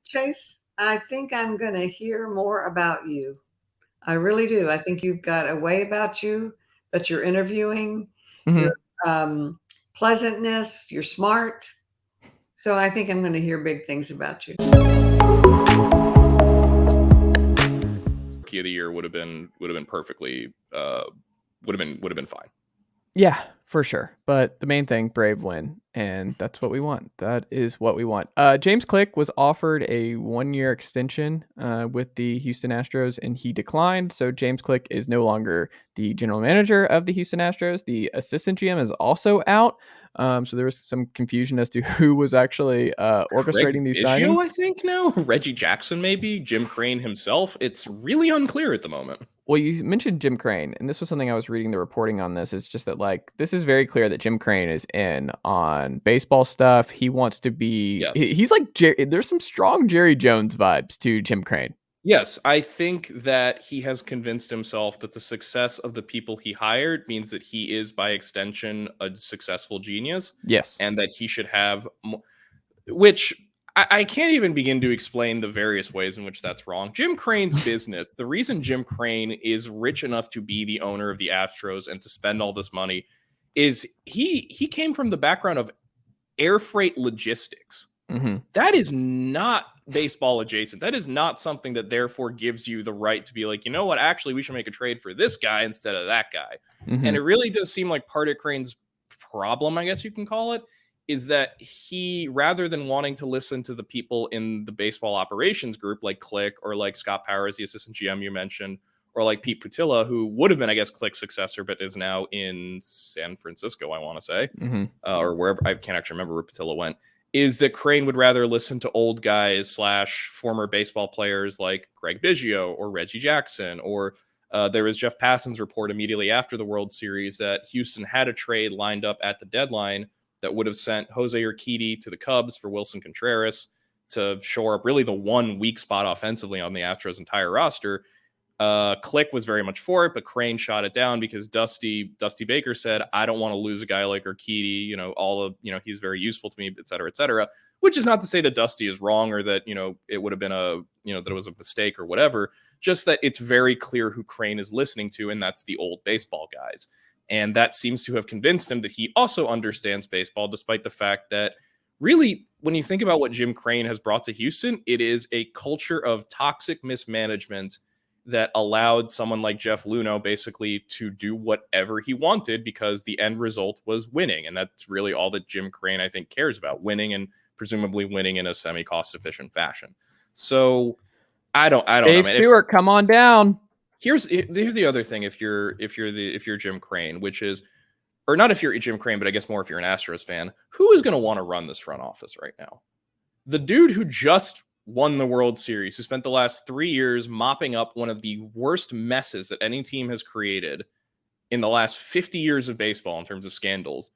Chase, I think I'm going to hear more about you. I really do. I think you've got a way about you that you're interviewing, your Mhm. pleasantness, you're smart. So I think I'm going to hear big things about you. Rookie of the year would have been perfectly would have been fine. Yeah, for sure. But the main thing, Brave win, and that's what we want. That is what we want. James Click was offered a 1-year extension with the Houston Astros, and he declined. So James Click is no longer the general manager of the Houston Astros. The assistant GM is also out. So there was some confusion as to who was actually orchestrating these Biggio, signings. I think now Reggie Jackson, maybe Jim Crane himself. It's really unclear at the moment. Well, you mentioned Jim Crane, and this was something I was reading the reporting on this. It's just that, like, this is very clear that Jim Crane is in on baseball stuff. He wants to be, Yes. he's like, there's some strong Jerry Jones vibes to Jim Crane. Yes, I think that he has convinced himself that the success of the people he hired means that he is, by extension, a successful genius. Yes. And that he should have, which I can't even begin to explain the various ways in which that's wrong. Jim Crane's business, the reason Jim Crane is rich enough to be the owner of the Astros and to spend all this money is he came from the background of air freight logistics. Mm-hmm. That is not baseball adjacent. That is not something that therefore gives you the right to be like, you know what, actually, we should make a trade for this guy instead of that guy. Mm-hmm. And it really does seem like part of Crane's problem, I guess you can call it, is that he, rather than wanting to listen to the people in the baseball operations group like Click or like Scott Powers, the assistant GM you mentioned, or like Pete Putila, who would have been, I guess, Click's successor, but is now in San Francisco, I want to say, or wherever. I can't actually remember where Putila went. Is that Crane would rather listen to old guys / former baseball players like Greg Biggio or Reggie Jackson, or there was Jeff Passan's report immediately after the World Series that Houston had a trade lined up at the deadline that would have sent Jose Urquidy to the Cubs for Wilson Contreras to shore up really the one weak spot offensively on the Astros' entire roster. Click was very much for it, but Crane shot it down because Dusty Baker said, I don't want to lose a guy like Urquidy, he's very useful to me, et cetera, which is not to say that Dusty is wrong or that, it would have been that it was a mistake or whatever, just that it's very clear who Crane is listening to, and that's the old baseball guys. And that seems to have convinced him that he also understands baseball, despite the fact that really, when you think about what Jim Crane has brought to Houston, it is a culture of toxic mismanagement that allowed someone like Jeff Luhnow basically to do whatever he wanted because the end result was winning. And that's really all that Jim Crane, I think, cares about, winning, and presumably winning in a semi-cost efficient fashion. So I don't Dave know, man. Stewart, come on down. Here's the other thing. If you're Jim Crane, which is, or not if you're Jim Crane, but I guess more if you're an Astros fan, who is going to want to run this front office right now? The dude who just won the World Series, who spent the last 3 years mopping up one of the worst messes that any team has created in the last 50 years of baseball in terms of scandals.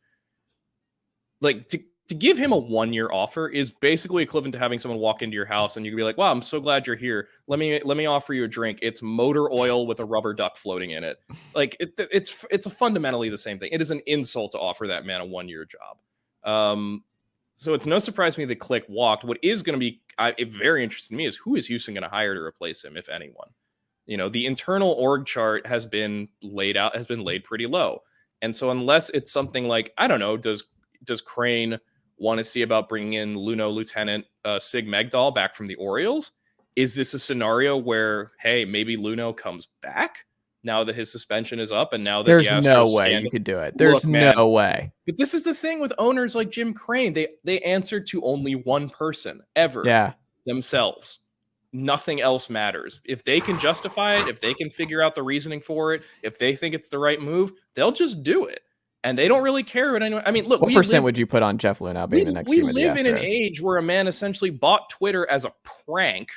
Like, to give him a 1-year offer is basically equivalent to having someone walk into your house and you can be like, wow, I'm so glad you're here. Let me offer you a drink. It's motor oil with a rubber duck floating in it. Like, it's a fundamentally the same thing. It is an insult to offer that man a 1-year job. So it's no surprise to me that Click walked. What is going to be very interesting to me is who is Houston going to hire to replace him, if anyone. The internal org chart has been laid pretty low. And so unless it's something like, I don't know, does Crane want to see about bringing in Lieutenant Sig Megdal back from the Orioles? Is this a scenario where, hey, maybe Luhnow comes back now that his suspension is up and now that there's the Astros no way you could do it. There's no way. But this is the thing with owners like Jim Crane. They answer to only one person ever. Yeah. Themselves. Nothing else matters. If they can justify it, if they can figure out the reasoning for it, if they think it's the right move, they'll just do it. And they don't really care what anyone. I mean, look, what percent would you put on Jeff Luhnow being the next GM of the Astros? We live in an age where a man essentially bought Twitter as a prank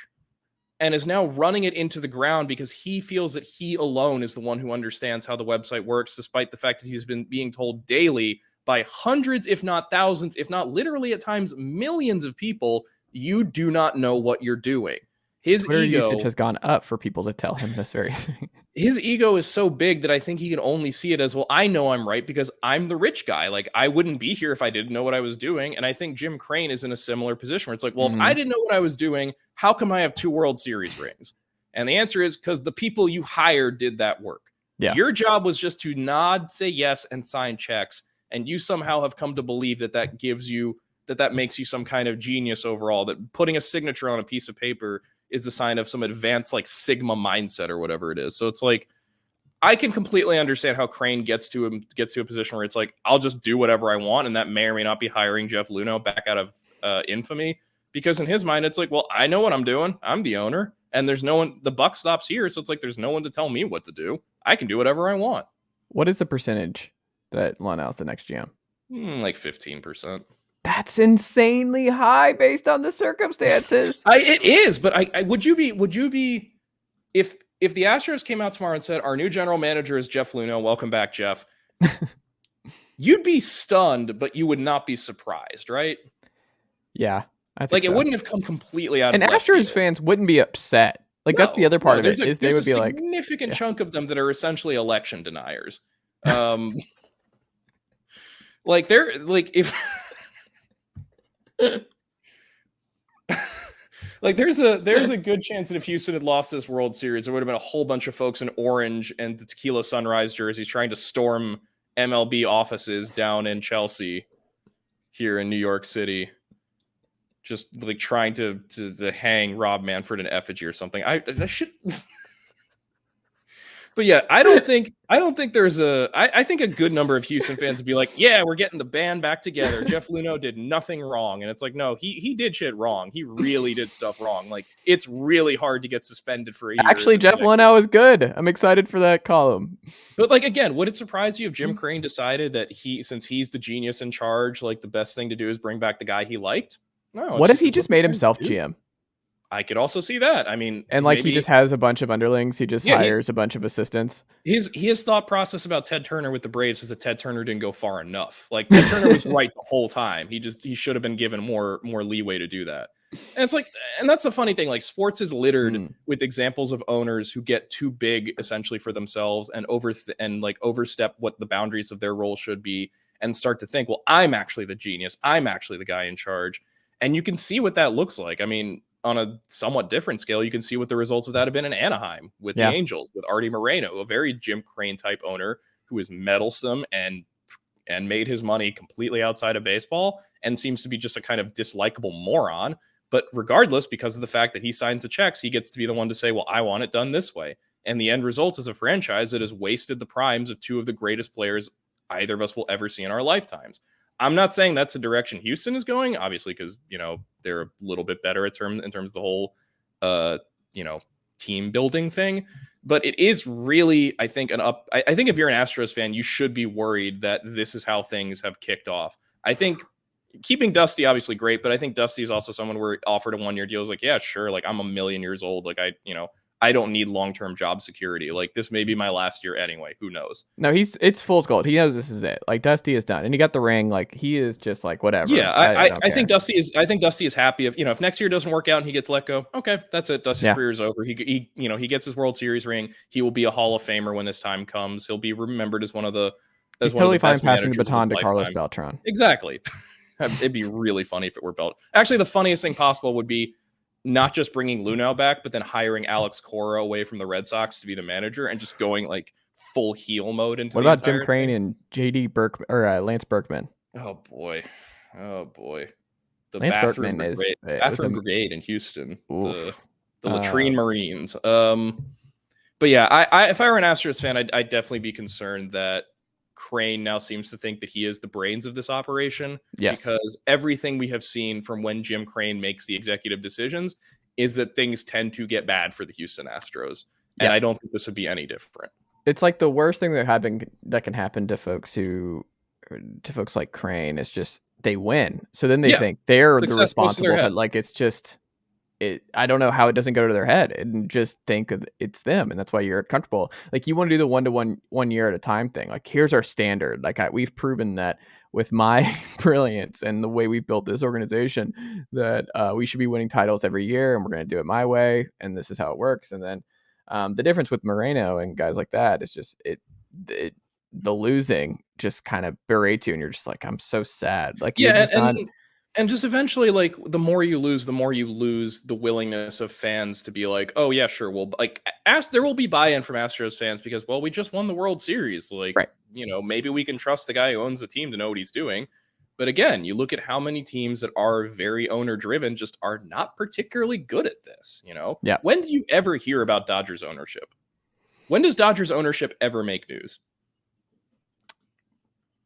and is now running it into the ground because he feels that he alone is the one who understands how the website works, despite the fact that he's been being told daily by hundreds, if not thousands, if not literally at times millions of people, you do not know what you're doing. His Twitter ego usage has gone up for people to tell him this very thing. his ego is so big that I think he can only see it as, well, I know I'm right because I'm the rich guy. Like, I wouldn't be here if I didn't know what I was doing. And I think Jim Crane is in a similar position where it's like, well, if I didn't know what I was doing, how come I have 2 World Series rings? And the answer is because the people you hired did that work. Yeah. Your job was just to nod, say yes, and sign checks. And you somehow have come to believe that gives you, that makes you some kind of genius overall, that putting a signature on a piece of paper is a sign of some advanced like Sigma mindset or whatever it is. So it's like, I can completely understand how Crane gets to a position where it's like, I'll just do whatever I want. And that may or may not be hiring Jeff Luhnow back out of infamy, because in his mind, it's like, well, I know what I'm doing. I'm the owner and there's no one, the buck stops here. So it's like, there's no one to tell me what to do. I can do whatever I want. What is the percentage that Luhnow's the next GM? Like 15%. That's insanely high based on the circumstances. It is, but I would you be if the Astros came out tomorrow and said our new general manager is Jeff Luhnow, welcome back, Jeff. You'd be stunned, but you would not be surprised, right? Yeah, I think like so. It wouldn't have come completely out. And of Astros fans wouldn't be upset. Like, that's the other part of it. Is they would be like, there's a significant chunk of them that are essentially election deniers. Like they're like if. Like there's a good chance that if Houston had lost this World Series, there would have been a whole bunch of folks in orange and the Tequila Sunrise jerseys trying to storm MLB offices down in Chelsea, here in New York City, just like trying to hang Rob Manfred in effigy or something. I should. But yeah, I don't think there's I think a good number of Houston fans would be like, yeah, we're getting the band back together. Jeff Luhnow did nothing wrong. And it's like, no, he did shit wrong. He really did stuff wrong. Like, it's really hard to get suspended for a year. Actually, Jeff Luhnow is good. I'm excited for that column. But like, again, would it surprise you if Jim Crane decided that since he's the genius in charge, like the best thing to do is bring back the guy he liked? No. What if he just made himself GM? I could also see that. I mean, and like, maybe he just has a bunch of underlings. He just hires a bunch of assistants. His thought process about Ted Turner with the Braves is that Ted Turner didn't go far enough. Like, Ted Turner was right the whole time. He should have been given more leeway to do that. And it's like, and that's the funny thing. Like, sports is littered with examples of owners who get too big essentially for themselves and overstep what the boundaries of their role should be and start to think, well, I'm actually the genius. I'm actually the guy in charge. And you can see what that looks like. I mean, on a somewhat different scale, you can see what the results of that have been in Anaheim with the Angels, with Artie Moreno, a very Jim Crane type owner who is meddlesome and made his money completely outside of baseball and seems to be just a kind of dislikable moron. But regardless, because of the fact that he signs the checks, he gets to be the one to say, well, I want it done this way. And the end result is a franchise that has wasted the primes of 2 of the greatest players either of us will ever see in our lifetimes. I'm not saying that's the direction Houston is going, obviously, because, they're a little bit better in terms of the whole, team building thing. But it is really, I think, I think if you're an Astros fan, you should be worried that this is how things have kicked off. I think keeping Dusty, obviously great, but I think Dusty is also someone where offered a 1-year deal is like, yeah, sure. Like, I'm a million years old. Like, I don't need long-term job security. Like, this may be my last year anyway. Who knows? No, it's fool's gold. He knows this is it. Like, Dusty is done, and he got the ring. Like, he is just like, whatever. Yeah, I think Dusty is happy if next year doesn't work out and he gets let go. Okay, that's it. Dusty's career is over. He gets his World Series ring. He will be a Hall of Famer when this time comes. He'll be remembered as one of the. He's totally fine passing the baton to Carlos Beltran. Exactly. It'd be really funny if it were Beltran. Actually, the funniest thing possible would be not just bringing Luhnow back, but then hiring Alex Cora away from the Red Sox to be the manager and just going like full heel mode into. What about Jim Crane and JD Burke or Lance Berkman? Oh boy. The Lance bathroom Berkman brigade in Houston. Oof. The latrine Marines. But yeah, if I were an Astros fan, I'd definitely be concerned that Crane now seems to think that he is the brains of this operation. Yes. Because everything we have seen from when Jim Crane makes the executive decisions is that things tend to get bad for the Houston Astros. And I don't think this would be any different. It's like the worst thing that can happen to folks like Crane is just they win. So then they think they're the responsible, but like, it's just, I don't know how it doesn't go to their head and just think it's them. And that's why you're comfortable. Like, you want to do the 1 year at a time thing. Like, here's our standard. Like, we've proven that with my brilliance and the way we built this organization that we should be winning titles every year, and we're going to do it my way. And this is how it works. And then The difference with Moreno and guys like that is just the losing just kind of berates you, and you're just like, I'm so sad. Like, you're just not. And just eventually, like, the more you lose the willingness of fans to be like, oh yeah, sure, well, like, there will be buy-in from Astros fans because, well, we just won the World Series. Like, right. Maybe we can trust the guy who owns the team to know what he's doing. But again, you look at how many teams that are very owner-driven just are not particularly good at this. Yeah. When do you ever hear about Dodgers ownership? When does Dodgers ownership ever make news?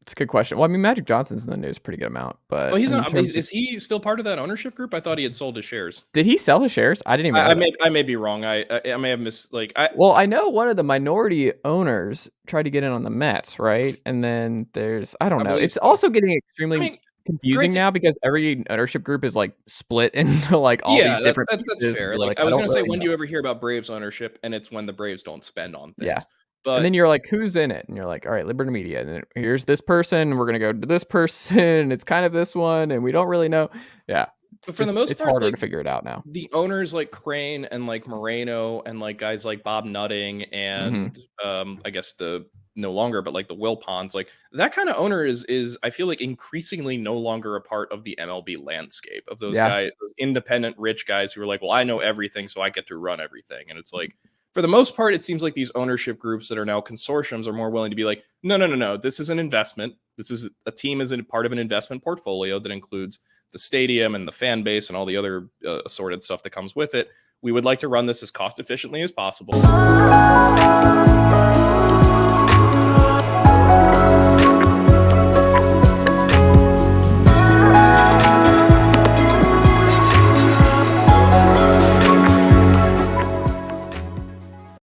It's a good question. Well, I mean, Magic Johnson's in the news a pretty good amount, but he's not. Is he still part of that ownership group? I thought he had sold his shares. Did he sell his shares? I didn't even know I may be wrong. I may have missed. Well, I know one of the minority owners tried to get in on the Mets, right? And then I don't know. It's also getting extremely confusing now because every ownership group is like split into like all these different that's fair. Like, I was going to say, when do you ever hear about Braves ownership? And it's when the Braves don't spend on things. Yeah. And then you're like, who's in it? And you're like, all right, Liberty Media. And then here's this person. We're going to go to this person. It's kind of this one. And we don't really know. Yeah. But for the most part, it's harder to figure it out now. The owners like Crane and like Moreno and like guys like Bob Nutting and I guess no longer, but like the Wilpons, like that kind of owner is I feel like increasingly no longer a part of the MLB landscape of those guys, those independent rich guys who are like, well, I know everything, so I get to run everything. And it's like, for the most part, it seems like these ownership groups that are now consortiums are more willing to be like, no. This is an investment. This is a team is a part of an investment portfolio that includes the stadium and the fan base and all the other assorted stuff that comes with it. We would like to run this as cost efficiently as possible.